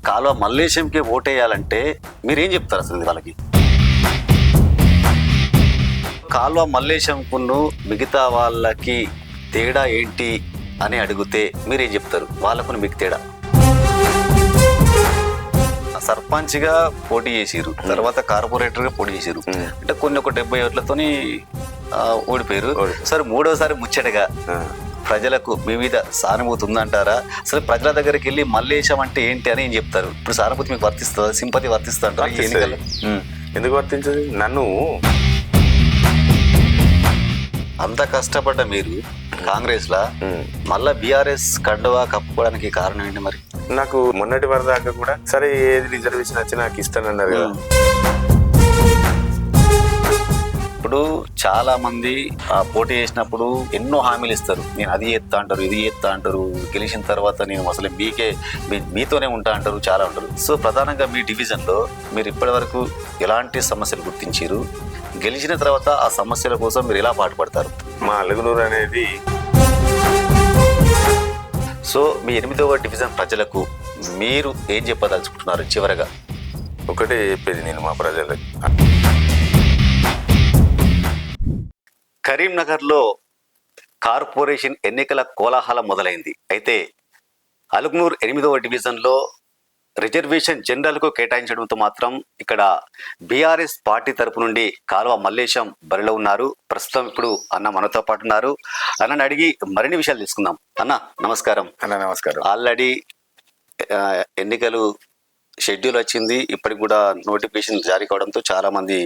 కాలువ మల్లేశంకి ఓటేయాలంటే మీరేం చెప్తారు అసలు వాళ్ళకి? కాలువ మల్లేశంకును మిగతా వాళ్ళకి తేడా ఏంటి అని అడిగితే మీరేం చెప్తారు? వాళ్ళకును మీకు తేడా? సర్పంచ్గా పోటీ చేసిరు, తర్వాత కార్పొరేటర్గా పోటీ చేసిరు, అంటే కొన్ని ఒక 70 ఓట్లతోని ఓడిపోయారు. సరే మూడోసారి ముచ్చటగా ప్రజలకు మీ మీద సానుభూతి ఉందంటారా? అసలు ప్రజల దగ్గరికి వెళ్ళి మల్లేశం అంటే ఏంటి అని ఏం చెప్తారు? ఇప్పుడు సానుభూతి మీకు వర్తిస్తుందా, సింపతి వర్తిస్తుందా అంటారా? ఎందుకు వర్తించదు? నన్ను అంత కష్టపడ్డ మీరు కాంగ్రెస్ లా మళ్ళా బీఆర్ఎస్ కండువా కప్పుకోవడానికి కారణం ఏంటి మరి? నాకు మొన్నటి వరదాకా కూడా సరే ఏది రిజర్వేషన్ వచ్చి నాకు ఇస్తానన్నారు కదా. ఇప్పుడు చాలా మంది పోటీ చేసినప్పుడు ఎన్నో హామీలు ఇస్తారు. నేను అది చేస్తా అంటారు, ఇది చేస్తా అంటారు. గెలిచిన తర్వాత నేను అసలు మీతోనే ఉంటా అంటారు, చాలా ఉంటారు. సో ప్రధానంగా మీ డివిజన్లో మీరు ఇప్పటి వరకు ఎలాంటి సమస్యలు గుర్తించారు? గెలిచిన తర్వాత ఆ సమస్యల కోసం మీరు ఎలా పాటుపడతారు? మా అలుగునూరు అనేది సో మీ 8వ డివిజన్ ప్రజలకు మీరు ఏం చెప్పదలుచుకుంటున్నారు చివరగా? ఒకటే చెప్పేది నేను మా ప్రజలకు, కరీంనగర్లో కార్పొరేషన్ ఎన్నికల కోలాహలం మొదలైంది. అయితే అలుగునూరు 8వ డివిజన్లో రిజర్వేషన్ జనరల్కు కేటాయించడంతో మాత్రం ఇక్కడ బీఆర్ఎస్ పార్టీ తరపు నుండి కాలువ మల్లేశం బరిలో ఉన్నారు. ప్రస్తుతం ఇప్పుడు అన్న మనతో పాటు ఉన్నారు. అన్నని అడిగి మరిన్ని విషయాలు తీసుకుందాం. అన్న నమస్కారం. అన్న నమస్కారం. ఆల్రెడీ ఎన్నికలు షెడ్యూల్ వచ్చింది, ఇప్పటికి కూడా నోటిఫికేషన్ జారీ కావడంతో చాలా మంది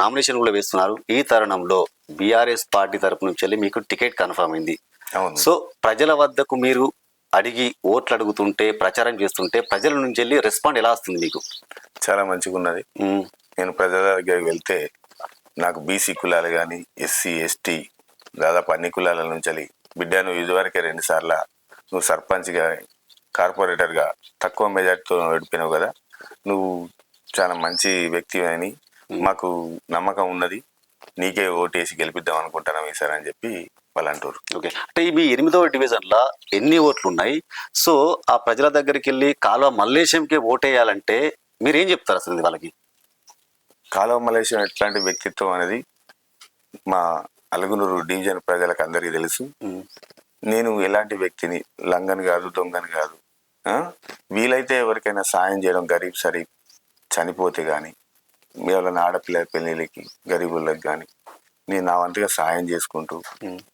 నామినేషన్ కూడా వేస్తున్నారు. ఈ తరుణంలో బీఆర్ఎస్ పార్టీ తరపు నుంచి వెళ్ళి మీకు టికెట్ కన్ఫర్మ్ అయింది. సో ప్రజల వద్దకు మీరు అడిగి ఓట్లు అడుగుతుంటే, ప్రచారం చేస్తుంటే ప్రజల నుంచి వెళ్ళి రెస్పాండ్ ఎలా వస్తుంది మీకు? చాలా మంచిగా ఉన్నది. నేను ప్రజల దగ్గరికి వెళ్తే నాకు బీసీ కులాలు కానీ, ఎస్సీ ఎస్టీ దాదాపు అన్ని కులాల నుంచి వెళ్ళి, బిడ్డ నువ్వు ఇదివరకే 2 సార్లు నువ్వు సర్పంచ్గా కార్పొరేటర్గా తక్కువ మెజార్టీతో ఓడిపోయినావు కదా, నువ్వు చాలా మంచి వ్యక్తి అని మాకు నమ్మకం ఉన్నది, నీకే ఓటేసి గెలిపిద్దాం అనుకుంటున్నాం ఈసారి అని చెప్పి వాళ్ళు అంటారు. ఓకే, అంటే మీ 8వ డివిజన్లో ఎన్ని ఓట్లు ఉన్నాయి? సో ఆ ప్రజల దగ్గరికి వెళ్ళి కాలువ మల్లేశంకి ఓటేయాలంటే మీరేం చెప్తారు అసలు వాళ్ళకి? కాలువ మల్లేశం ఎట్లాంటి వ్యక్తిత్వం అనేది మా అలుగునూరు డివిజన్ ప్రజలకు అందరికీ తెలుసు. నేను ఎలాంటి వ్యక్తిని, లంగని కాదు, దొంగని కాదు. వీలైతే ఎవరికైనా సాయం చేయడం, గరీబ్ సరీబ్ చనిపోతే కానీ, ఎవరైనా ఆడపిల్ల పెళ్ళిళ్ళకి గరీబులకు కానీ నేను నా వంతుగా సాయం చేసుకుంటూ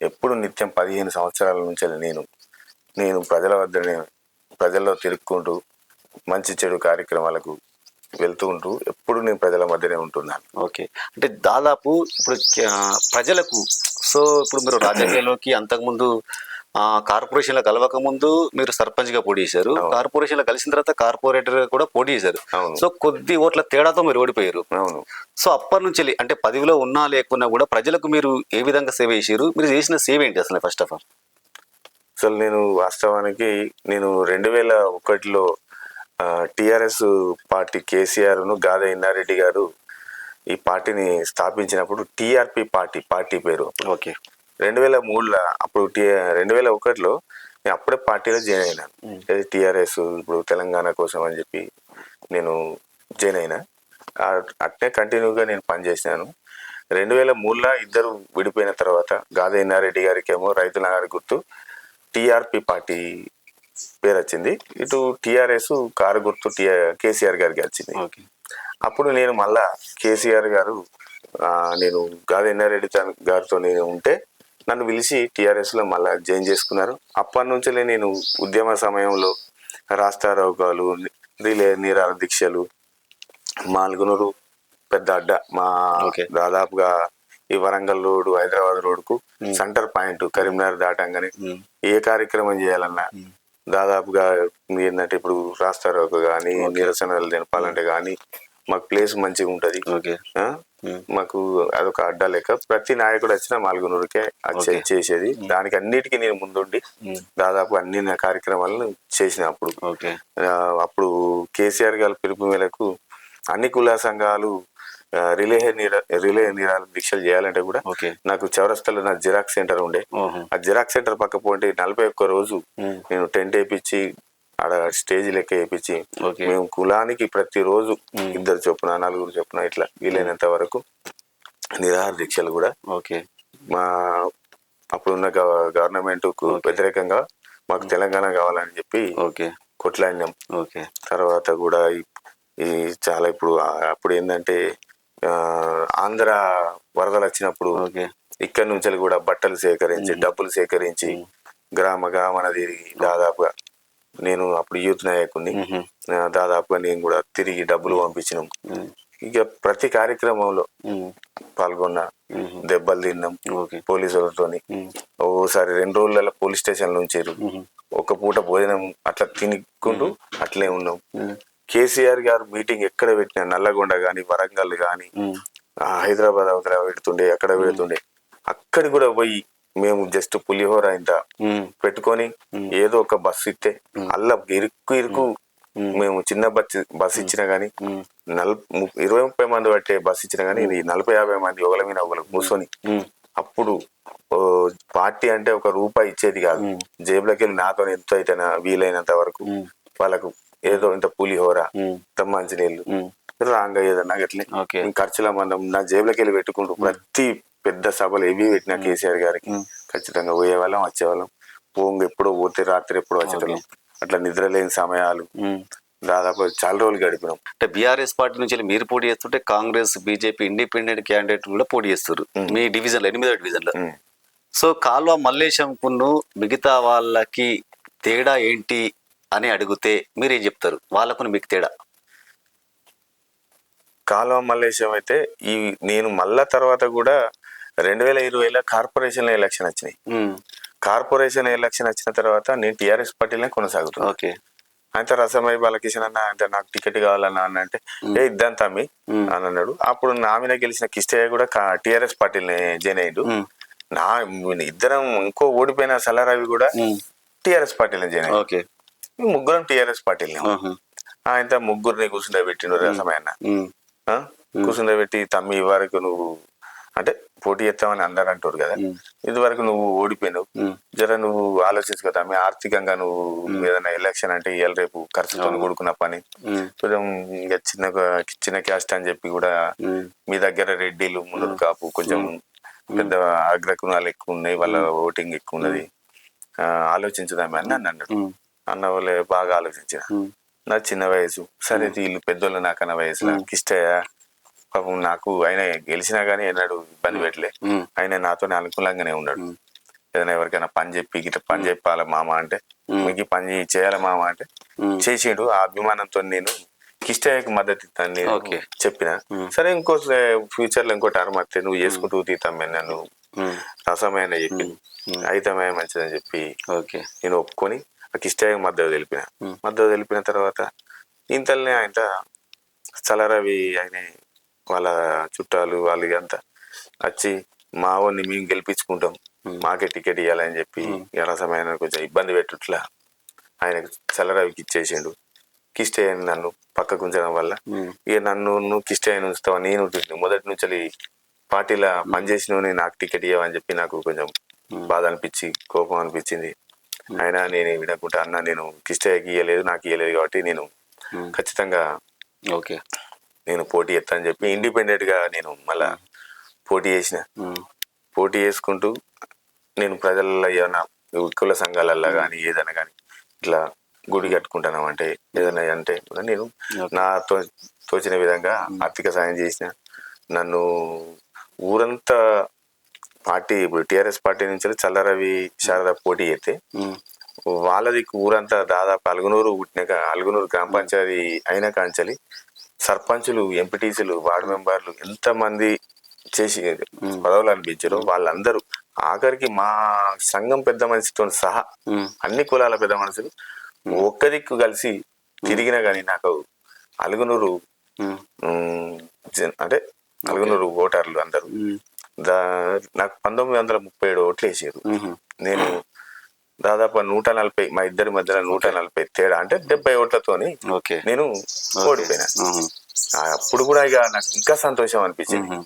ఎప్పుడు నిత్యం 15 సంవత్సరాల నుంచి నేను ప్రజల్లో తిరుక్కుంటూ మంచి చెడు కార్యక్రమాలకు వెళ్తూ ఉంటూ ఎప్పుడు నేను ప్రజల మధ్యనే ఉంటున్నాను. ఓకే, అంటే దాదాపు ఇప్పుడు ప్రజలకు, సో ఇప్పుడు మీరు రాజకీయాల్లోకి అంతకుముందు కార్పొరేషన్లో కలవక ముందు మీరు సర్పంచ్గా పోటీ చేశారు, కార్పొరేషన్లో కలిసిన తర్వాత కార్పొరేటర్ కూడా పోటీ చేశారు. సో కొద్ది ఓట్ల తేడాతో మీరు ఓడిపోయారు. అవును. సో అప్పటి నుంచి అంటే పదవిలో ఉన్నా లేకున్నా కూడా ప్రజలకు మీరు ఏ విధంగా సేవ చేశారు? మీరు చేసిన సేవ ఏంటి అసలు? ఫస్ట్ ఆఫ్ ఆల్ అసలు నేను వాస్తవానికి 2001లో టిఆర్ఎస్ పార్టీ కేసీఆర్ను గాదా ఇన్నారెడ్డి గారు ఈ పార్టీని స్థాపించినప్పుడు టీఆర్పీ పార్టీ పేరు. ఓకే, 2003లో అప్పుడు 2001లో నేను అప్పుడే పార్టీలో జాయిన్ అయినాను. టీఆర్ఎస్ ఇప్పుడు తెలంగాణ కోసం అని చెప్పి నేను జాయిన్ అయినా. అట్నే కంటిన్యూగా నేను పనిచేసినాను. 2003లో ఇద్దరు విడిపోయిన తర్వాత గాదా ఇన్నారెడ్డి గారికి ఏమో రైతుల గారి గుర్తు టీఆర్పీ పార్టీ పేరు వచ్చింది, ఇటు టీఆర్ఎస్ కారు గుర్తు కేసీఆర్ గారికి వచ్చింది. అప్పుడు నేను మళ్ళా కేసీఆర్ గారు నేను గాదా ఇన్నారెడ్డి గారితో నేను ఉంటే నన్ను పిలిచి టీఆర్ఎస్లో మళ్ళీ జాయిన్ చేసుకున్నారు. అప్పటి నుంచి నేను ఉద్యమ సమయంలో రాస్తారోకాలు, రిలే నిరాహార దీక్షలు, మా అలుగునూరు పెద్ద అడ్డ, మా దాదాపుగా ఈ వరంగల్ రోడ్డు, హైదరాబాద్ రోడ్డుకు సెంటర్ పాయింట్ కరీంనగర్ దాటంగానే ఏ కార్యక్రమం చేయాలన్నా దాదాపుగా ఏంటంటే ఇప్పుడు రాస్తారోక కానీ, నిరసనలు తెలపాలంటే కానీ మాకు ప్లేస్ మంచిగా ఉంటుంది. మాకు అదొక అడ్డా లెక్క. ప్రతి నాయకుడు వచ్చినా అలుగునూరుకే చేసేది. దానికి అన్నిటికీ నేను ముందుండి దాదాపు అన్ని కార్యక్రమాలను చేసిన. అప్పుడు కేసీఆర్ గారి పిలుపు మేరకు అన్ని కుల సంఘాలు రిలే నిరాహార దీక్షలు చేయాలంటే కూడా నాకు చౌరస్తాలో నా జిరాక్స్ సెంటర్ ఉండే. ఆ జిరాక్స్ సెంటర్ పక్క పోండి 41 రోజు నేను టెంట్ వేయించి ఆడ స్టేజ్ లెక్క వేయించి ఓకే. మేము కులానికి ప్రతిరోజు 2 చొప్పున 4 చొప్పున ఇట్లా వీలైనంత వరకు నిరాహార దీక్షలు కూడా ఓకే. మా అప్పుడున్న గవర్నమెంట్ కు వ్యతిరేకంగా మాకు తెలంగాణ కావాలని చెప్పి ఓకే. కొట్లాడినాం. ఓకే. తర్వాత కూడా ఈ చాలా ఇప్పుడు అప్పుడు ఏంటంటే ఆంధ్ర వరదలు వచ్చినప్పుడు ఓకే. ఇక్కడ నుంచి కూడా బట్టలు సేకరించి డబ్బులు సేకరించి గ్రామ గ్రామాన తిరిగి దాదాపుగా నేను అప్పుడు యూత్ నాయకుడిని, దాదాపుగా నేను కూడా తిరిగి డబ్బులు పంపించినాం. ఇక ప్రతి కార్యక్రమంలో పాల్గొన్నా, దెబ్బలు తిన్నాం పోలీసులతోని. ఓసారి 2 రోజుల పోలీస్ స్టేషన్ నుంచి ఒక పూట భోజనం అట్లా తినుకుంటూ అట్లే ఉన్నాం. కేసీఆర్ గారు మీటింగ్ ఎక్కడ పెట్టినా, నల్లగొండ గాని వరంగల్ గాని హైదరాబాద్ అవతల పెడుతుండే, ఎక్కడ పెడుతుండే అక్కడి కూడా పోయి మేము జస్ట్ పులిహోర ఇంత పెట్టుకొని ఏదో ఒక బస్సు ఇస్తే అల్లా ఇరుకు మేము చిన్న బస్సు ఇచ్చినా గానీ 20-30 మంది పట్టే బస్సు ఇచ్చినా గానీ ఇది 40-50 మంది ఒకళ్ళ మీద ఒకళ్ళు కూర్చొని, అప్పుడు పార్టీ అంటే ఒక రూపాయి ఇచ్చేది కాదు, జేబులోకి వెళ్ళి నాతో ఎంత అయితే వీలైనంత వరకు వాళ్ళకు ఏదో ఇంత పులిహోర, ఇంత మంచినీళ్ళు, రాంగా ఏదన్నా అట్లే ఖర్చుల మందం నా జేబులోకి వెళ్ళి పెట్టుకుంటూ ప్రతి పెద్ద సభలు ఏవి పెట్టినా కేసీఆర్ గారికి ఖచ్చితంగా పోయేవాళ్ళం, వచ్చేవాళ్ళం. ఎప్పుడో పోతే రాత్రి ఎప్పుడో వచ్చేటోళ్ళం. అట్లా నిద్ర లేని సమయాలు దాదాపు చాలా రోజులు గడిపినాం. అంటే బీఆర్ఎస్ పార్టీ నుంచి మీరు పోటీ చేస్తుంటే కాంగ్రెస్, బీజేపీ ఇండిపెండెంట్ క్యాండిడేట్ కూడా పోటీ చేస్తారు మీ డివిజన్లో, 8వ డివిజన్లో. సో కాల్వ మల్లేశంకును మిగతా వాళ్ళకి తేడా ఏంటి అని అడిగితే మీరేం చెప్తారు? వాళ్ళకు మీకు తేడా? కాల్వ మల్లేశం అయితే నేను మళ్ళా తర్వాత కూడా 2020లో కార్పొరేషన్ ఎలక్షన్ వచ్చినాయి. కార్పొరేషన్ ఎలక్షన్ వచ్చిన తర్వాత నేను టీఆర్ఎస్ పార్టీలనే కొనసాగుతున్నాను. ఓకే. అయితే రసమయ్య బాలకిషన్ అన్న అంటే నాకు టికెట్ కావాలన్నా అని అంటే ఇద్దాం తమ్మి అని అన్నాడు. అప్పుడు నా మీద గెలిచిన కిష్టయ్య కూడా టీఆర్ఎస్ పార్టీని జాయిన్ అయ్యాడు. నా ఇద్దరం ఇంకో ఓడిపోయిన సల్లారవి కూడా టీఆర్ఎస్ పార్టీలో జాయిన్ అయ్యాడు. ముగ్గురం టీఆర్ఎస్ పార్టీలో. ఆయన ముగ్గురిని కూర్చుండబెట్టిండు రసమయ్య కూర్చుండబెట్టి, తమ్మి వరకు నువ్వు అంటే పోటీ చేస్తామని అందరు అంటారు కదా, ఇది వరకు నువ్వు ఓడిపోయినావు, జర నువ్వు ఆలోచించు కదా, మీ ఆర్థికంగా నువ్వు ఏదైనా ఎలక్షన్ అంటే ఇవాళ రేపు ఖర్చుతో కూడుకున్న పని, కొంచెం ఇంకా చిన్న క్యాస్ట్ అని చెప్పి కూడా మీ దగ్గర రెడ్డిలు మునురు కాపు కొంచెం పెద్ద అగ్రకుణాలు ఎక్కువ ఉన్నాయి, వాళ్ళ ఓటింగ్ ఎక్కువ ఉన్నది, ఆలోచించుదామే అని నన్ను అన్నాడు. అన్న వాళ్ళే బాగా ఆలోచించిన. నా చిన్న వయసు, సరే వీళ్ళు పెద్దోళ్ళు నాకన్న వయసులో కిష్టయ్య పాపం నాకు ఆయన గెలిచినా గానీ ఎన్నాడు ఇబ్బంది పెట్టలే, ఆయన నాతో అనుకూలంగానే ఉన్నాడు. ఏదైనా ఎవరికైనా పని చెప్పి ఇట్లా పని చెప్పాలా మామ అంటే, మీకు పని చేయాలి మామ అంటే చేసిండు. ఆ అభిమానంతో నేను కిష్టయ్యకి మద్దతు ఇస్తాను నేను చెప్పిన. సరే ఇంకో ఫ్యూచర్ లో ఇంకో టర్మ్ వస్తే నువ్వు చేసుకుంటూ తీతామే నన్ను రసమైన చెప్పింది, అయితమే మంచిదని చెప్పి నేను ఒప్పుకొని ఆ కిష్టయ్యకి మద్దతు తెలిపిన తర్వాత ఇంతల్నే ఆయన చలరవి ఆయన వాళ్ళ చుట్టాలు వాళ్ళు అంతా వచ్చి మా వాడిని మేము గెలిపించుకుంటాం, మాకే టికెట్ ఇవ్వాలని చెప్పి రసమైన కొంచెం ఇబ్బంది పెట్టుట్లా ఆయనకు చల్లరవికి ఇచ్చేసిండు. కిష్టయ్యని నన్ను పక్కకు ఉంచడం వల్ల ఇక నన్ను కిష్టయ్యని ఉంచుతావా, నేను మొదటి నుంచి పార్టీలో పనిచేసిన నాకు టికెట్ ఇవ్వని చెప్పి నాకు కొంచెం బాధ అనిపించి కోపం అనిపించింది. అయినా నేను వినకుంటా అన్న నేను కిష్టయ్యకి ఇవ్వలేదు, నాకు ఇవ్వలేదు కాబట్టి నేను ఖచ్చితంగా నేను పోటీ చేస్తా అని చెప్పి ఇండిపెండెంట్ గా నేను మళ్ళా పోటీ చేసిన. పోటీ చేసుకుంటూ నేను ప్రజలలో ఏమైనా కుల సంఘాలల్లో కానీ ఏదైనా కానీ ఇట్లా గుడి కట్టుకుంటాను అంటే ఏదైనా అంటే నేను నా తోచిన విధంగా ఆర్థిక సాయం చేసిన. నన్ను ఊరంతా పార్టీ ఇప్పుడు టీఆర్ఎస్ పార్టీ నుంచి చల్లరవి శారద పోటీ చేస్తే వాళ్ళది ఊరంతా దాదాపు అలుగునూరు పుట్టినాక అలుగునూరు గ్రామ పంచాయతీ అయినా కాంచలి సర్పంచులు, ఎంపీటీసీలు, వార్డు మెంబర్లు ఎంతమంది చేసి పదవులు అనిపించారు. వాళ్ళందరూ ఆఖరికి మా సంఘం పెద్ద మనిషితో సహా అన్ని కులాల పెద్ద మనుషులు ఒక్క దిక్కు కలిసి తిరిగినా గానీ నాకు అలుగునూరు అంటే అలుగునూరు ఓటర్లు అందరూ నాకు 1937 ఓట్లు వేసారు. నేను దాదాపు 140 మా ఇద్దరి మధ్యలో 140 తేడా అంటే 70 ఓట్లతోని నేను ఓడిపోయినా. అప్పుడు కూడా ఇక నాకు ఇంకా సంతోషం అనిపించింది.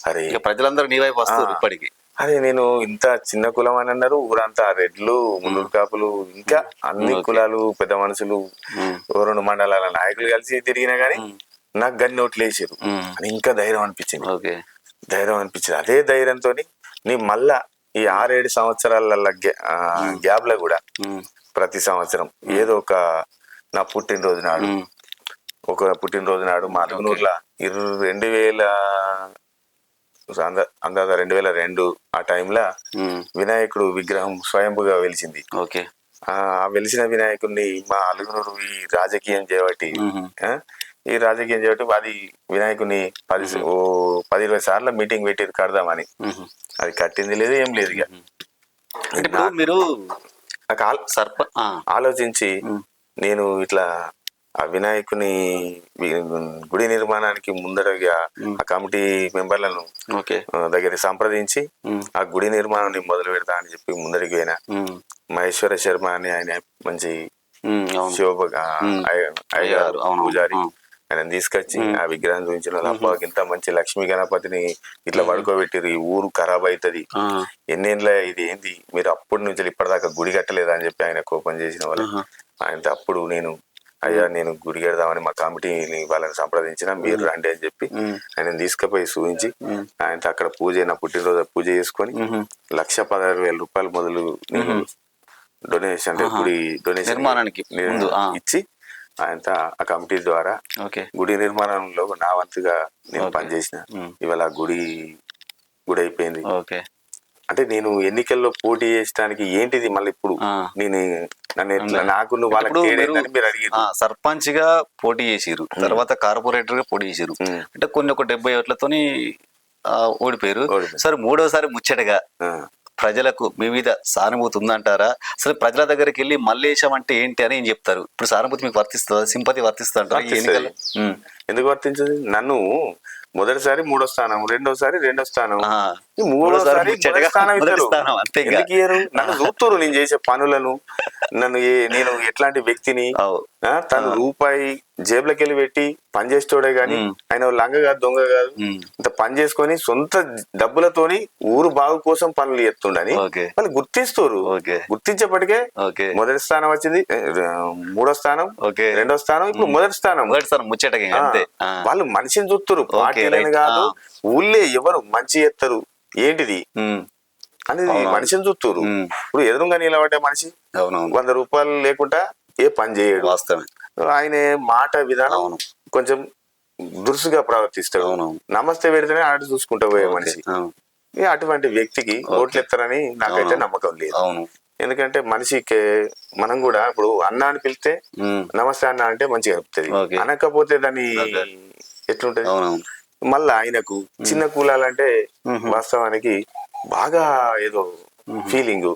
అరే ప్రజలందరూ నీ వైపు వస్తారు ఇప్పటికి. అదే నేను ఇంత చిన్న కులం అని అన్నారు, ఊరంతా రెడ్లు, మున్నూరు కాపులు, ఇంకా అన్ని కులాలు, పెద్ద మనుషులు, ఓ 2 మండలాల నాయకులు కలిసి తిరిగినా గానీ నాకు గన్ని ఓట్లు వేసారు అని ఇంకా ధైర్యం అనిపించింది. అదే ధైర్యంతో నీ మళ్ళా ఈ 6-7 సంవత్సరాల గ్యాప్ లో కూడా ప్రతి సంవత్సరం ఏదో ఒక నా పుట్టినరోజు నాడు మా అలుగునూరులో 2002 ఆ టైంలో వినాయకుడు విగ్రహం స్వయంభుగా వెలిసింది. ఆ వెలిసిన వినాయకుడిని మా అలుగునూరు ఈ రాజకీయం చేయబట్టి అది వినాయకుడిని 10-20 సార్లు మీటింగ్ పెట్టి కడదామని, అది కట్టింది లేదు, ఏం లేదు. ఇక ఇప్పుడు మీరు ఆలోచించి నేను ఇట్లా ఆ వినాయకుని గుడి నిర్మాణానికి ముందరగా ఆ కమిటీ మెంబర్లను దగ్గర సంప్రదించి ఆ గుడి నిర్మాణాన్ని మొదలు పెడతా అని చెప్పి ముందరికి పోయినా. మహేశ్వర శర్మ అని ఆయన మంచి అయ్యగారు పూజారి, ఆయన తీసుకొచ్చి ఆ విగ్రహం చూపించిన అబ్బాకి ఇంత మంచి లక్ష్మీ గణపతిని ఇట్లా పడుకోబెట్టిరు, ఈ ఊరు ఖరాబ్ అవుతుంది, ఎన్నేళ్ళ ఇది ఏంది, మీరు అప్పటి నుంచి ఇప్పటిదాకా గుడి కట్టలేదా అని చెప్పి ఆయన కోపం చేసిన వాళ్ళు. ఆయనతో అప్పుడు నేను గుడి కడదామని మా కమిటీని వాళ్ళని సంప్రదించిన, మీరు రండి అని చెప్పి ఆయన తీసుకుపోయి చూపించి ఆయనతో అక్కడ నా పుట్టినరోజు పూజ చేసుకొని 1,16,000 రూపాయలు మొదలు డొనేషన్ అంటే గుడి డొనేషన్ ఇచ్చి ఆయనతో ఆ కమిటీ ద్వారా గుడి నిర్మాణంలో నా వంతుగా నేను పనిచేసిన. ఇవాళ గుడి అయిపోయింది. అంటే నేను ఎన్నికల్లో పోటీ చేయడానికి ఏంటిది మళ్ళీ ఇప్పుడు నేను నాకు సర్పంచ్ గా పోటీ చేసిరు, తర్వాత కార్పొరేటర్ గా పోటీ చేసిరు, అంటే కొన్ని ఒక 70 ఓట్లతోని ఓడిపోయారు. సరే మూడోసారి ముచ్చటగా ప్రజలకు మీ మీద సానుభూతి ఉందంటారా? అసలు ప్రజల దగ్గరికి వెళ్ళి మల్లేశం అంటే ఏంటి అని ఏం చెప్తారు? ఇప్పుడు సానుభూతి మీకు వర్తిస్తుందా, సింపతి వర్తిస్తుందా అంటారా? ఎందుకు వర్తించదు? నన్ను మొదటిసారి 3వ స్థానం, రెండోసారి 2వ స్థానం, 3వసారి నన్ను చూస్తురు నేను చేసే పనులను, నేను ఎట్లాంటి వ్యక్తిని. తను రూపాయి జేబులకి వెళ్ళి పెట్టి పని చేసేటోడే గాని ఆయన లంగ కాదు, దొంగ కాదు. ఇంత పని చేసుకొని సొంత డబ్బులతోని ఊరు బాగు కోసం పనులు చేస్తుండని వాళ్ళు గుర్తిస్తారు. గుర్తించేపటికే మొదటి స్థానం వచ్చింది, 3వ స్థానం, 2వ స్థానం, ఇప్పుడు మొదటి స్థానం. వాళ్ళు మనిషిని చూస్తారు, పార్టీలని కాదు. ఊళ్ళే ఎవరు మంచి చేస్తారు ఏంటిది అనేది మనిషిని చూస్తారు. ఇప్పుడు ఎదురుగా నిలబడే మనిషి 100 రూపాయలు లేకుండా ఏ పని చేయడు. ఆయన మాట విధానం కొంచెం దురుసుగా ప్రవర్తిస్తాడు. నమస్తే పెడితేనే ఆట చూసుకుంటా పోయే మనిషి. అటువంటి వ్యక్తికి ఓట్లు ఎత్తారని నాకైతే నమ్మకం లేదు. ఎందుకంటే మనిషికి మనం కూడా ఇప్పుడు అన్న అని పిలిస్తే నమస్తే అన్న అంటే మంచిగా అనిపిస్తుంది, అనకపోతే దాన్ని ఎట్లుంటది. మళ్ళా ఆయనకు చిన్న కులాలంటే వాస్తవానికి బాగా ఏదో ఫీలింగ్.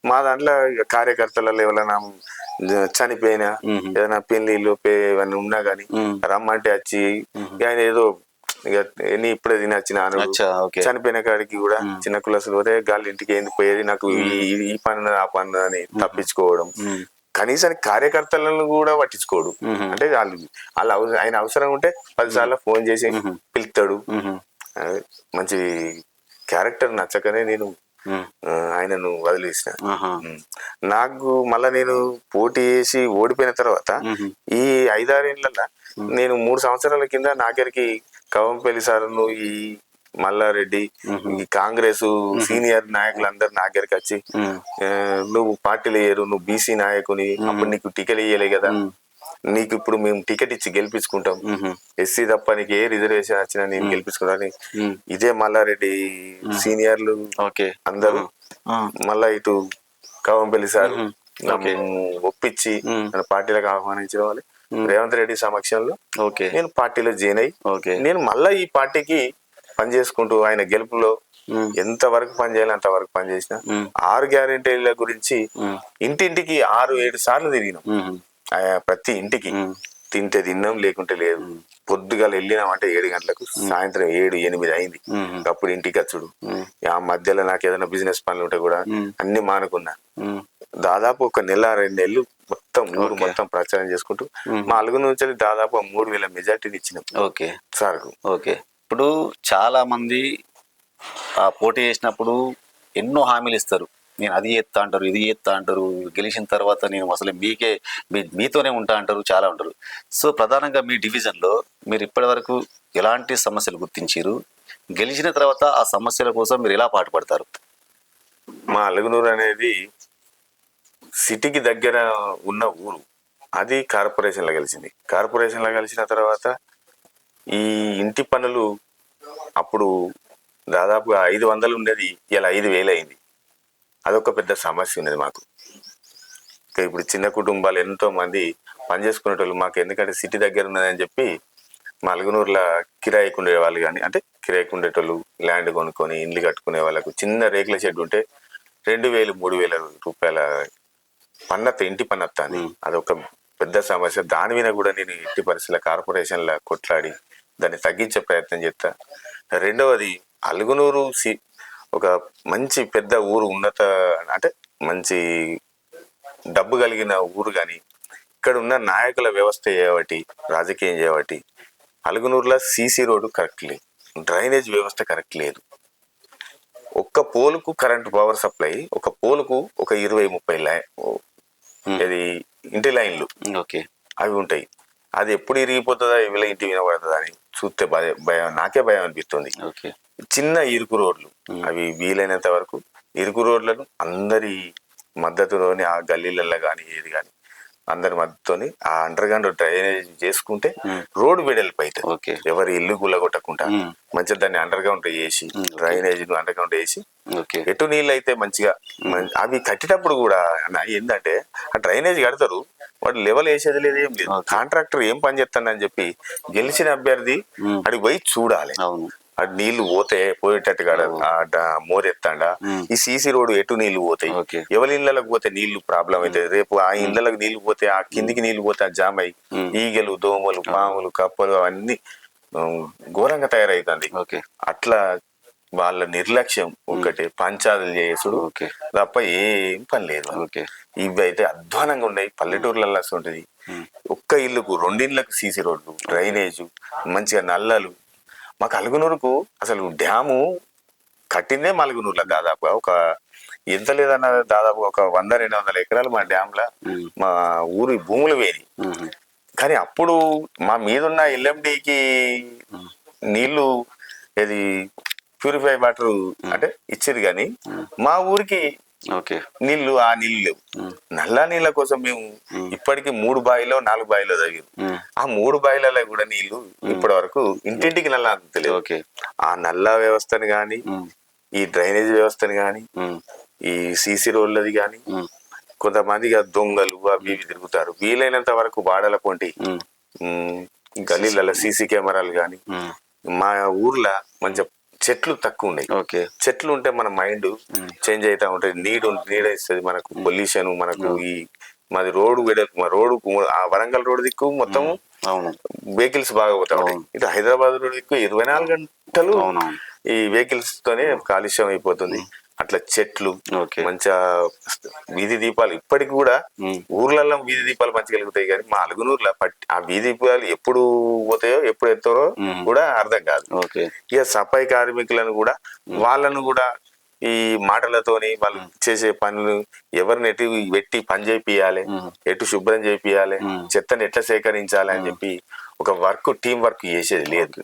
మా దాంట్లో కార్యకర్తలలో ఎవరైనా చనిపోయినా, ఏదైనా పెళ్లిళ్ళు ఏమైనా ఉన్నా గానీ రమ్మంటే వచ్చి ఆయన ఏదో ఇక ఇప్పుడే తినొచ్చినాను చనిపోయిన కాడికి కూడా చిన్న కులసులు పోతే గాలి ఇంటికి ఏంది పోయేది, నాకు ఈ పని ఆ పని అని తప్పించుకోవడం. కనీసానికి కార్యకర్తలను కూడా పట్టించుకోడు. అంటే ఆయన అవసరం ఉంటే 10 సార్లు ఫోన్ చేసి పిలుస్తాడు. మంచి క్యారెక్టర్ నచ్చకనే నేను ఆయనను వదిలేసిన. నాకు మళ్ళా నేను పోటీ చేసి ఓడిపోయిన తర్వాత ఈ 5-6 ఏళ్లలో నేను 3 సంవత్సరాల కింద నాగరికి కవంపల్లి సార్ను, ఈ మల్లారెడ్డి, ఈ కాంగ్రెస్ సీనియర్ నాయకులందరూ నా దగ్గరికి వచ్చి నువ్వు పార్టీలు వేయరు, నువ్వు బీసీ నాయకుని, అప్పుడు నీకు టికెట్ ఇయ్యలే కదా, నీకు ఇప్పుడు మేము టికెట్ ఇచ్చి గెలిపించుకుంటాం, ఎస్సీ తప్ప నీకు ఏ రిజర్వేషన్ వచ్చినా నేను గెలిపించుకుంటాను. ఇదే మల్లారెడ్డి సీనియర్లు అందరూ మళ్ళా ఇటు కవంపల్లి సార్ ఒప్పించి పార్టీలకు ఆహ్వానించిన వాళ్ళు రేవంత్ రెడ్డి సమక్షంలో నేను పార్టీలో జాయిన్ అయ్యి నేను మళ్ళా ఈ పార్టీకి పనిచేసుకుంటూ ఆయన గెలుపులో ఎంత వరకు పని చేయాలి అంతవరకు పని చేసిన. 6 గ్యారెంటీల గురించి ఇంటింటికి 6-7 సార్లు తిరిగినాం. ప్రతి ఇంటికి తింటే తిన్నాం, లేకుంటే లేదు. పొద్దుగాల వెళ్ళినామంటే 7 గంటలకు, సాయంత్రం 7-8 అయింది. అప్పుడు ఇంటికి వచ్చుడు. ఆ మధ్యలో నాకు ఏదైనా బిజినెస్ పనులు ఉంటే కూడా అన్ని మానుకున్నా. దాదాపు 1 నెల 2 నెలలు మొత్తం ఊరు మొత్తం ప్రచారం చేసుకుంటూ మా అలుగు నుంచి దాదాపు 3,000 మెజార్టీని ఇచ్చినాం సార్కు. ఇప్పుడు చాలా మంది ఆ పోటీ చేసినప్పుడు ఎన్నో హామీలు ఇస్తారు. నేను అది చేస్తా అంటారు, ఇది చేస్తా అంటారు. గెలిచిన తర్వాత నేను అసలు మీతోనే ఉంటా అంటారు, చాలా ఉంటారు. సో ప్రధానంగా మీ డివిజన్లో మీరు ఇప్పటివరకు ఎలాంటి సమస్యలు గుర్తించారు? గెలిచిన తర్వాత ఆ సమస్యల కోసం మీరు ఎలా పాటుపడతారు? మా అలుగునూరు అనేది సిటీకి దగ్గర ఉన్న ఊరు. అది కార్పొరేషన్లో కలిసింది. కార్పొరేషన్లో కలిసిన తర్వాత ఈ ఇంటి పనులు అప్పుడు దాదాపుగా 500 ఉండేది, ఇలా 5,000 అయింది. అదొక పెద్ద సమస్య ఉన్నది మాకు. ఇప్పుడు చిన్న కుటుంబాలు ఎంతో మంది పనిచేసుకునేటోళ్ళు మాకు, ఎందుకంటే సిటీ దగ్గర ఉన్నదని చెప్పి మా అలుగునూరులో కిరాయికి ఉండే వాళ్ళు కానీ, అంటే కిరాయికి ఉండేటోళ్ళు ల్యాండ్ కొనుక్కొని ఇండ్లు కట్టుకునే వాళ్ళకు చిన్న రేకుల షెడ్ ఉంటే 2,000 3,000 రూపాయల పన్నత్త, ఇంటి పన్నత్త అని అదొక పెద్ద సమస్య. దాని మీద కూడా నేను ఎట్టి పరిస్థితుల కార్పొరేషన్లో కొట్లాడి దాన్ని తగ్గించే ప్రయత్నం చేస్తా. రెండవది, అలుగునూరు ఒక మంచి పెద్ద ఊరు, ఉన్నత అంటే మంచి డబ్బు కలిగిన ఊరు. కానీ ఇక్కడ ఉన్న నాయకుల వ్యవస్థ చేయబట్టి, రాజకీయం చేయబట్టి అలుగునూరులో సీసీ రోడ్డు కరెక్ట్ లేదు, డ్రైనేజ్ వ్యవస్థ కరెక్ట్ లేదు. ఒక్క పోలుకు కరెంట్ పవర్ సప్లై, ఒక పోలుకు ఒక 20-30 ఇది ఇంటి లైన్లు ఓకే అవి ఉంటాయి. అది ఎప్పుడు ఇరిగిపోతుందా, వీళ్ళ ఇంటి వినబడుతుందా అని చూస్తే భయం, నాకే భయం అనిపిస్తుంది. ఓకే చిన్న ఇరుకు రోడ్లు, అవి వీలైనంత వరకు ఇరుకు రోడ్లను అందరి మద్దతులోని ఆ గల్లీలలో కానీ ఏది కానీ అందరి మద్దతుని ఆ అండర్ గ్రౌండ్ డ్రైనేజ్ చేసుకుంటే రోడ్డు వెడల్పు అవుతుంది. ఓకే ఎవరి ఇల్లు గుల్లగొట్టకుండా మంచిగా దాన్ని అండర్ గ్రౌండ్ వేసి, డ్రైనేజ్ అండర్ గ్రౌండ్ వేసి, ఓకే ఎటు నీళ్ళు అయితే మంచిగా అవి కట్టేటప్పుడు కూడా ఏంటంటే ఆ డ్రైనేజ్ కడతారు, వాడు లెవెల్ వేసేది లేదు, ఏం లేదు. కాంట్రాక్టర్ ఏం పని చేస్తానని చెప్పి గెలిచిన అభ్యర్థి అడిగి పోయి చూడాలి. అవును, అది నీళ్లు పోయేటట్టుగా మోరెత్తాడా, ఈ సీసీ రోడ్డు ఎటు నీళ్లు పోతాయి, ఎవరి ఇళ్లకు పోతే నీళ్లు ప్రాబ్లం అవుతాయి. రేపు ఆ ఇళ్లకు నీళ్లు పోతే, ఆ కిందికి నీళ్లు పోతే ఆ జామ్ అయ్యి ఈగలు, దోమలు, పాములు, కప్పలు అవన్నీ ఘోరంగా తయారవుతుంది. అట్లా వాళ్ళ నిర్లక్ష్యం ఒకటి, పంచాదులు చేసుడు తప్ప ఏం పని లేదు. ఇవి అయితే అధ్వానంగా ఉన్నాయి. పల్లెటూర్లలో ఉంటుంది. ఒక్క ఇల్లుకు 2 ఇళ్లకు సీసీ రోడ్లు, డ్రైనేజ్, మంచిగా నల్లలు. మాకు అలుగునూరుకు అసలు డ్యాము కట్టిందే మా అలుగునూరులో దాదాపుగా ఒక ఎంత లేదన్న దాదాపు ఒక 100-200 ఎకరాలు మా డ్యాంలో మా ఊరి భూములు వేయి. కానీ అప్పుడు మా మీదున్న ఎల్ఎండికి నీళ్లు ఏది ప్యూరిఫై వాటర్ అంటే ఇచ్చేది, కానీ మా ఊరికి నీళ్లు ఆ నీళ్లు లేవు. నల్ల నీళ్ళ కోసం మేము ఇప్పటికి 3 బావిలో 4 బావిలో తగ్గారు. ఆ 3 బావిలలో కూడా నీళ్లు ఇప్పటి వరకు ఇంటింటికి నల్ల తెలియదు. ఆ నల్ల వ్యవస్థని కానీ, ఈ డ్రైనేజ్ వ్యవస్థని కానీ, ఈ సీసీ రోడ్లది కానీ, కొంతమంది దొంగలు అవి ఇవి తిరుగుతారు. వీలైనంత వరకు వాడల పొంటి గల్లీలలో సీసీ కెమెరాలు కానీ, మా ఊర్లో మంచి చెట్లు తక్కువ ఉన్నాయి. చెట్లు ఉంటే మన మైండ్ చేంజ్ అవుతా ఉంటుంది. నీడ ఇస్తుంది మనకు. పొల్యూషన్ మనకు ఈ మాది రోడ్డు వెడల్పు, మా రోడ్డు ఆ వరంగల్ రోడ్డు దిక్కు మొత్తం వెహికల్స్ బాగా పోతా ఉంటాయి. ఇటు హైదరాబాద్ రోడ్డు దిక్కు 24 గంటలు ఈ వెహికల్స్ తోనే కాలుష్యం అయిపోతుంది. అట్లా చెట్లు, మంచిగా వీధి దీపాలు ఇప్పటికి కూడా ఊర్లలో వీధి దీపాలు మంచిగా వెలుగుతాయి. కానీ మా అలుగునూరులో ఆ వీధి దీపాలు ఎప్పుడు పోతాయో ఎప్పుడు ఎత్తారో కూడా అర్థం కాదు. ఇక సఫాయి కార్మికులను కూడా వాళ్ళను కూడా ఈ మాటలతోని వాళ్ళు చేసే పనులు ఎవరిని ఎటు పెట్టి పని చేపియాలి, ఎటు శుభ్రం చేపియాలి, చెత్తని ఎట్లా సేకరించాలి అని చెప్పి ఒక టీం వర్క్ చేసేది లేదు.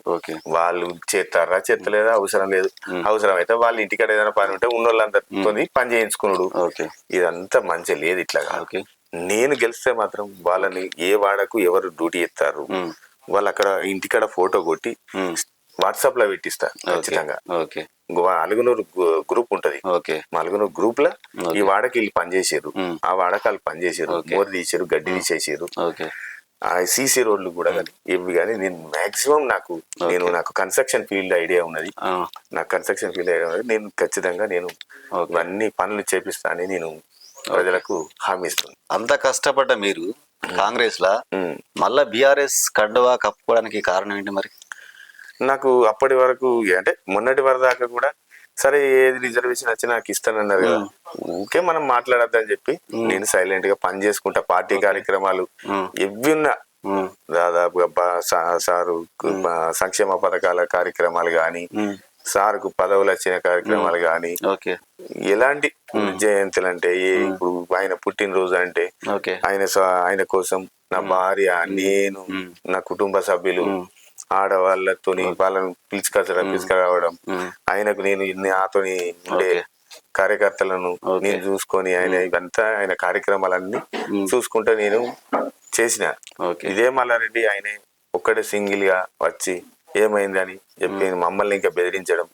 వాళ్ళు చేస్తారా, చెత్తలేదా అవసరం లేదు. అవసరం అయితే వాళ్ళు ఇంటికాడ ఏదైనా పని ఉంటే ఉన్నోళ్ళందరితో పని చేయించుకున్నాడు. ఇదంతా మంచిగా లేదు. ఇట్లా నేను గెలిస్తే మాత్రం వాళ్ళని ఏ వాడకు ఎవరు డ్యూటీ ఇస్తారు వాళ్ళు అక్కడ ఇంటికాడ ఫోటో కొట్టి వాట్సాప్ లో పెట్టిస్తా ఖచ్చితంగా. అలుగునూరు గ్రూప్ ఉంటది. మా అలుగునూరు గ్రూప్ లో ఈ వాడకి వీళ్ళు పనిచేసారు, ఆ వాడకాలు పనిచేసారు, మోరు తీసారు, గడ్డి తీసేసారు. ఆ సీసీ రోడ్లు కూడా కానీ ఇవి కానీ నేను మాక్సిమం నాకు కన్స్ట్రక్షన్ ఫీల్డ్ ఐడియా ఉన్నది. నాకు కన్స్ట్రక్షన్ ఫీల్డ్ ఐడియా ఉన్నది. నేను ఖచ్చితంగా అన్ని పనులు చేపిస్తానని నేను ప్రజలకు హామీ ఇస్తున్నాను. అంత కష్టపడ్డ మీరు కాంగ్రెస్ లా మళ్ళా బీఆర్ఎస్ కండువా కప్పుకోవడానికి కారణం ఏంటి మరి? నాకు అప్పటి వరకు అంటే మొన్నటి వరకు దాకా కూడా సరే ఏది రిజర్వేషన్ వచ్చి నాకు ఇస్తానన్నారు కదా, ఊకే మనం మాట్లాడద్దని చెప్పి నేను సైలెంట్ గా పని చేసుకుంటా. పార్టీ కార్యక్రమాలు ఎవి ఉన్నా దాదాపుగా సారు సంక్షేమ పథకాల కార్యక్రమాలు కానీ సార్కు పదవులు వచ్చిన కార్యక్రమాలు కానీ ఓకే ఎలాంటి జయంతులు అంటే ఇప్పుడు ఆయన పుట్టినరోజు అంటే ఓకే ఆయన కోసం నా భార్య నేను నా కుటుంబ సభ్యులు ఆడవాళ్ళతోని వాళ్ళని పిలుచుకురావడం ఆయనకు నేను నాతోని ఉండే కార్యకర్తలను నేను చూసుకొని ఆయన ఇవంతా ఆయన కార్యక్రమాలన్నీ చూసుకుంటూ నేను చేసిన. ఇదే మల్లారెడ్డి ఆయన ఒక్కడే సింగిల్ గా వచ్చి ఏమైందని చెప్పి మమ్మల్ని ఇంకా బెదిరించడం,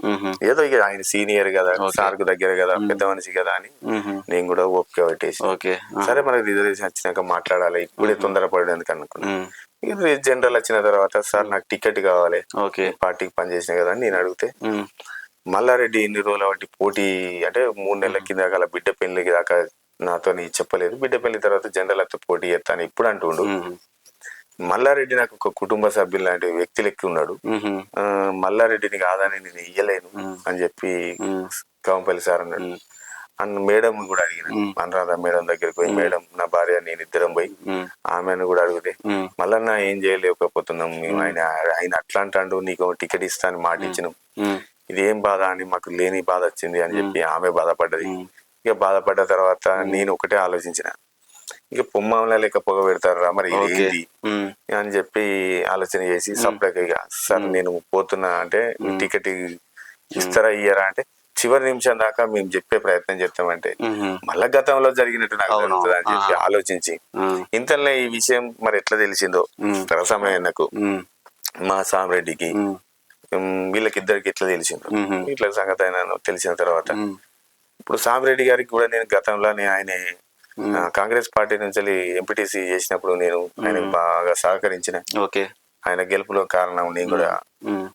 ఏదో ఇక ఆయన సీనియర్ కదా, సార్కు దగ్గర కదా, పెద్ద మనిషి కదా అని నేను కూడా ఓపిక పెట్టేసి సరే మనకి రిజర్వేషన్ వచ్చినాక మాట్లాడాలి, ఇప్పుడే తొందరపడేందుకు అనుకున్నా. జనరల్ వచ్చిన తర్వాత సార్ నాకు టికెట్ కావాలి, పార్టీకి పనిచేసిన కదా అని నేను అడిగితే మల్లారెడ్డి ఇన్ని రోజుల బట్టి పోటీ అంటే 3 నెలల కింద గల బిడ్డ పెళ్లికి దాకా నాతో చెప్పలేదు, బిడ్డ పెళ్లి తర్వాత జనరల్ అత్త పోటీ చేస్తాను ఇప్పుడు అంటుండు. మల్లారెడ్డి నాకు ఒక కుటుంబ సభ్యులు లాంటి వ్యక్తి లెక్కి ఉన్నాడు, మల్లారెడ్డిని కాదని నేను ఇయ్యలేను అని చెప్పి కాంపల్లి సార్ అన్నాడు. అన్న మేడం కూడా అడిగిన, అనురాధ మేడం దగ్గరికి పోయి, మేడం నా భార్య నేను ఇద్దరం పోయి ఆమెను కూడా అడిగితే మళ్ళా ఏం చేయలేకపోతున్నాం మేము, ఆయన అట్లా అంటాడు నీకు టికెట్ ఇస్తాను మాట ఇచ్చినాం, ఇదేం బాధ అని మాకు లేని బాధ వచ్చింది అని చెప్పి ఆమె బాధపడ్డది. ఇక బాధపడ్డ తర్వాత నేను ఒకటే ఆలోచించిన, ఇక పొమ్మల లెక్క పొగ పెడతారా మరి ఇదేంటి అని చెప్పి ఆలోచన చేసి సపరేట్ ఇక సార్ నేను పోతున్నా అంటే టికెట్ ఇస్తారా ఇయ్యరా అంటే చివరి నిమిషం దాకా మేము చెప్పే ప్రయత్నం చేస్తామంటే మళ్ళా గతంలో జరిగినట్టు నాకు జరుగుతుంది అని చెప్పి ఆలోచించి ఇంతలో ఈ విషయం మరి ఎట్లా తెలిసిందో రసమయ్యకు మా సామిరెడ్డికి వీళ్ళకిద్దరికి ఎట్లా తెలిసిందో ఇట్లా సంగతి అయినా తెలిసిన తర్వాత ఇప్పుడు సామిరెడ్డి గారికి కూడా నేను గతంలో ఆయన కాంగ్రెస్ పార్టీ నుంచి ఎంపీటీసీ చేసినప్పుడు నేను ఆయనకు బాగా సహకరించిన, ఆయన గెలుపులో కారణం నేను కూడా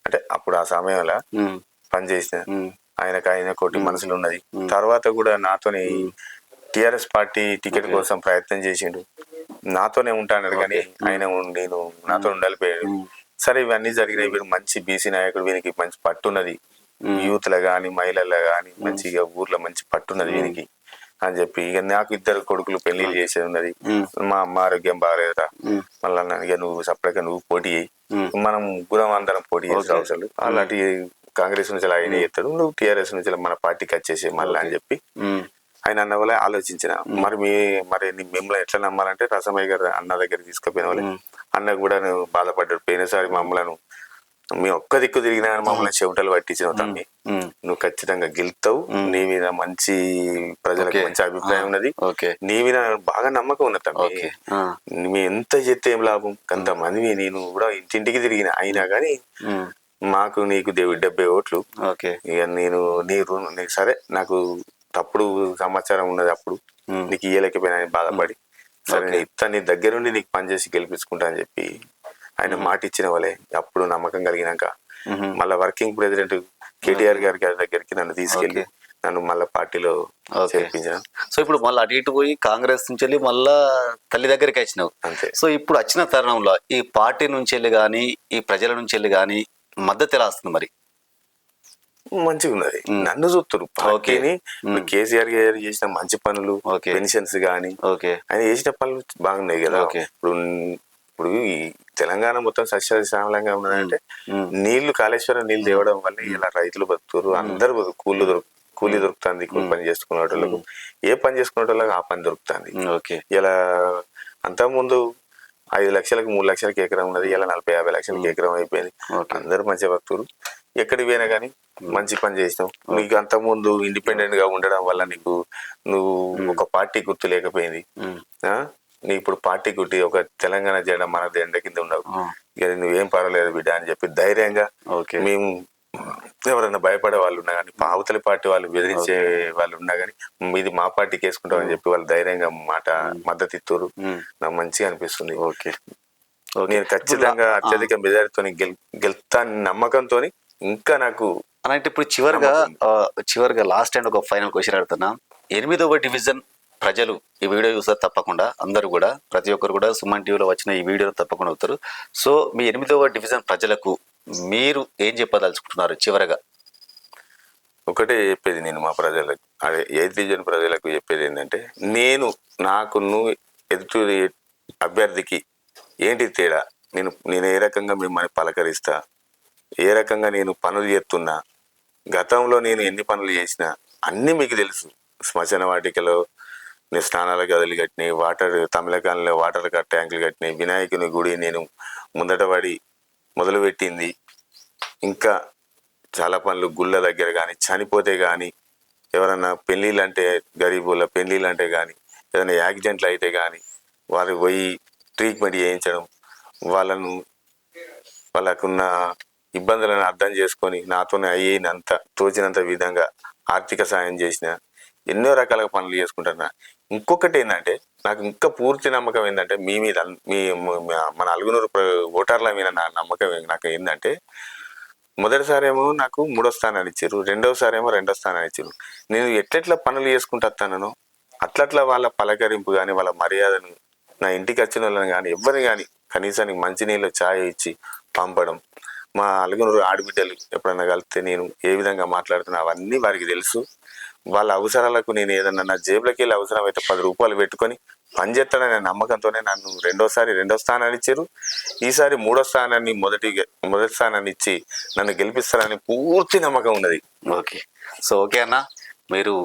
అంటే అప్పుడు ఆ సమయంలో పనిచేసిన ఆయన కోటి మనసులు ఉన్నది. తర్వాత కూడా నాతోని టిఆర్ఎస్ పార్టీ టికెట్ కోసం ప్రయత్నం చేసిండు, నాతోనే ఉంటాడు కానీ ఆయన నేను నాతో ఉండాలిపోయాడు. సరే ఇవన్నీ జరిగినాయి, వీడు మంచి బీసీ నాయకుడు, వీనికి మంచి పట్టున్నది, యూత్ లో గాని మహిళల్లో గాని మంచిగా ఊర్లో మంచి పట్టున్నది వీనికి అని చెప్పి ఇక నాకు 2 కొడుకులు పెళ్లిళ్ళు చేసేది ఉన్నది, మా అమ్మ ఆరోగ్యం బాగాలేదా, మళ్ళీ ఇక నువ్వు సపరేట్గా నువ్వు పోటీ చేయి, మనం ముగ్గురం అందరం పోటీ చేసే అవసరం అలాంటి కాంగ్రెస్ నుంచి ఆయన చేస్తాడు, నువ్వు టిఆర్ఎస్ నుంచి మన పార్టీకి వచ్చేసి మళ్ళీ అని చెప్పి ఆయన అన్న వల్ల ఆలోచించిన. మరి మిమ్మల్ని ఎట్లా నమ్మాలంటే రసమయ్య గారు అన్న దగ్గర తీసుకుపోయిన వాళ్ళే, అన్న కూడా నువ్వు బాధపడ్డాడు, పోయినసారి మమ్మల్ని మేము ఒక్క దిక్కు తిరిగినా మమ్మల్ని చెమటలు పట్టించిన తమ్మి, నువ్వు ఖచ్చితంగా గెలుతావు, నీ మీద మంచి ప్రజలకు మంచి అభిప్రాయం ఉన్నది, నీ మీద బాగా నమ్మకం ఉన్నది తమ్మి, మీ ఎంత చెప్తే ఏం లాభం, కొంతమంది నేను కూడా ఇంటింటికి తిరిగిన అయినా కానీ మాకు నీకు 70 ఓట్లు, ఇక నేను నీకు సరే నాకు తప్పుడు సమాచారం ఉన్నది అప్పుడు నీకు ఇయ్యలేకపోయినా బాధపడి సరే నేను ఇత్తా, నీ దగ్గరుండి నీకు పనిచేసి గెలిపించుకుంటా అని చెప్పి ఆయన మాట ఇచ్చిన వాళ్ళే. అప్పుడు నమ్మకం కలిగినాక మళ్ళా వర్కింగ్ ప్రెసిడెంట్ కేటీఆర్ గారి దగ్గరికి నన్ను తీసుకెళ్లి నన్ను మళ్ళా పార్టీలో చేర్పించాను. సో ఇప్పుడు మళ్ళీ అటు ఇటు పోయి కాంగ్రెస్ నుంచి వెళ్ళి మళ్ళా తల్లి దగ్గరికి వచ్చినావు అంతే. సో ఇప్పుడు వచ్చిన తరుణంలో ఈ పార్టీ నుంచి వెళ్ళి గానీ ఈ ప్రజల నుంచి వెళ్ళి గానీ మద్దతు ఎలా వస్తుంది మరి? మంచిగా ఉన్నది, నన్ను చూస్తారు పార్టీని. కేసీఆర్ గారు చేసిన మంచి పనులు, పెన్షన్స్ గానీ ఆయన చేసిన పనులు బాగున్నాయి కదా. ఇప్పుడు ఈ తెలంగాణ మొత్తం సస్యశ్యామలంగా ఉన్నదంటే నీళ్లు కాళేశ్వరం నీళ్లు తేవడం వల్ల ఇలా రైతులు బతుకుతారు, అందరు కూలీ దొరుకుతుంది, కూలి పని చేసుకునే వాళ్ళకు, ఏ పని చేసుకునే వాళ్ళకి ఆ పని దొరుకుతుంది. ఇలా అంతకుముందు 5 లక్షలకు 3 లక్షలకి ఎకరం ఉన్నది, ఇలా 40-50 లక్షలకి ఎకరం అయిపోయింది. అందరూ మంచిగా బతుకుతారు, ఎక్కడికి పోయినా కానీ మంచి పని చేసినావు. నీకు అంతకుముందు ఇండిపెండెంట్ గా ఉండడం వల్ల నువ్వు ఒక పార్టీ గుర్తు లేకపోయింది, నీకు ఇప్పుడు పార్టీ గుర్తి ఒక తెలంగాణ జెండా మన జెండా కింద ఉండవు, ఇక నువ్వేం పర్వాలేదు బిడ్డ అని చెప్పి ధైర్యంగా మేము ఎవరైనా భయపడే వాళ్ళు ఉన్నా కానీ అవతలి పార్టీ వాళ్ళు బెదిరించే వాళ్ళు ఉన్నా కానీ ఇది మా పార్టీకి వేసుకుంటామని చెప్పి వాళ్ళు ధైర్యంగా మద్దతు ఇస్తారు, నాకు మంచిగా అనిపిస్తుంది. నేను ఖచ్చితంగా అత్యధిక మెజారిటీతో గెలుతా నమ్మకంతో ఇంకా నాకు అంటే ఇప్పుడు చివరిగా లాస్ట్ అండ్ ఒక ఫైనల్ క్వశ్చన్ అడుగుతున్నా. 8వ డివిజన్ ప్రజలు ఈ వీడియో చూస్తారు తప్పకుండా, అందరూ కూడా ప్రతి ఒక్కరు కూడా సుమన్ టీవీలో వచ్చిన ఈ వీడియోను తప్పకుండా అవుతారు. సో మీ 8వ డివిజన్ ప్రజలకు మీరు ఏం చెప్పదలుచుకుంటున్నారు? చివరగా ఒకటే చెప్పేది నేను మా ప్రజలకు, అదే 8th డివిజన్ ప్రజలకు చెప్పేది ఏంటంటే, నాకు ఎదుటి అభ్యర్థికి ఏంటి తేడా, నేను ఏ రకంగా మిమ్మల్ని పలకరిస్తా, ఏ రకంగా నేను పనులు చేస్తున్నా, గతంలో నేను ఎన్ని పనులు చేసినా అన్నీ మీకు తెలుసు. శ్మశాన వాటికలో నేను స్నానాల గదులు కట్టినాయి, వాటర్ తమిళకాలంలో వాటర్ ట్యాంకులు కట్టినాయి, వినాయకుని గుడి నేను ముందట పడి మొదలుపెట్టింది. ఇంకా చాలా పనులు గుళ్ళ దగ్గర కానీ, చనిపోతే కానీ, ఎవరన్నా పెళ్ళిళ్ళు అంటే గరీబుల పెళ్ళిళ్ళు అంటే కానీ, ఏదైనా యాక్సిడెంట్లు అయితే కానీ వారికి పోయి ట్రీట్మెంట్ చేయించడం, వాళ్ళకున్న ఇబ్బందులను అర్థం చేసుకొని నాతోనే అయ్యినంత తోచినంత విధంగా ఆర్థిక సాయం చేసిన ఎన్నో రకాల పనులు చేసుకుంటున్నా. ఇంకొకటి ఏంటంటే నాకు ఇంకా పూర్తి నమ్మకం ఏంటంటే మీ మీద మన అలుగునూరు ఓటర్ల మీద నా నమ్మకం నాకు ఏంటంటే, మొదటిసారేమో నాకు 3వ స్థానాన్ని ఇచ్చారు, రెండవసారేమో 2వ స్థానాన్ని ఇచ్చారు. నేను ఎట్లెట్లా పనులు చేసుకుంటాను అట్లట్లా వాళ్ళ పలకరింపు కానీ, వాళ్ళ మర్యాదను, నా ఇంటికి వచ్చిన వాళ్ళని కానీ ఎవరిని కానీ కనీసానికి మంచినీళ్ళు ఛాయ్ ఇచ్చి పంపడం, మా అలుగునూరు ఆడబిడ్డలు ఎప్పుడైనా కలిస్తే నేను ఏ విధంగా మాట్లాడుతున్నా అవన్నీ వారికి తెలుసు. వాళ్ళ అవసరాలకు నేను ఏదన్నా నా జేబులకి వెళ్ళి అవసరం అయితే 10 రూపాయలు పెట్టుకొని పనిచేస్తాడనే నమ్మకంతోనే నన్ను 2వ స్థానాన్ని ఇచ్చారు. ఈసారి 3వ స్థానాన్ని మొదటి స్థానాన్ని ఇచ్చి నన్ను గెలిపిస్తారని పూర్తి నమ్మకం ఉన్నది. ఓకే. సో ఓకే అన్న, మీరు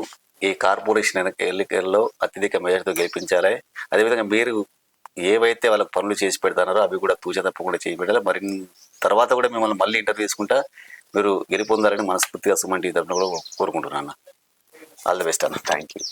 ఈ కార్పొరేషన్ ఎన్నికల్లో అత్యధిక మెజార్టీతో గెలిపించాలి. అదేవిధంగా మీరు ఏవైతే వాళ్ళకి పనులు చేసి పెడతారో అవి కూడా తూచా తప్పకుండా చేసి పెట్టాలి. మరి తర్వాత కూడా మిమ్మల్ని మళ్ళీ ఇంటర్వ్యూ తీసుకుంటా మీరు గెలుపొందాలని మనస్ఫూర్తిగా సుమన్ టీవీ తరఫున కూడా కోరుకుంటున్నాను అన్న. ఆల్ ది బెస్ట్ అన్న. Thank you.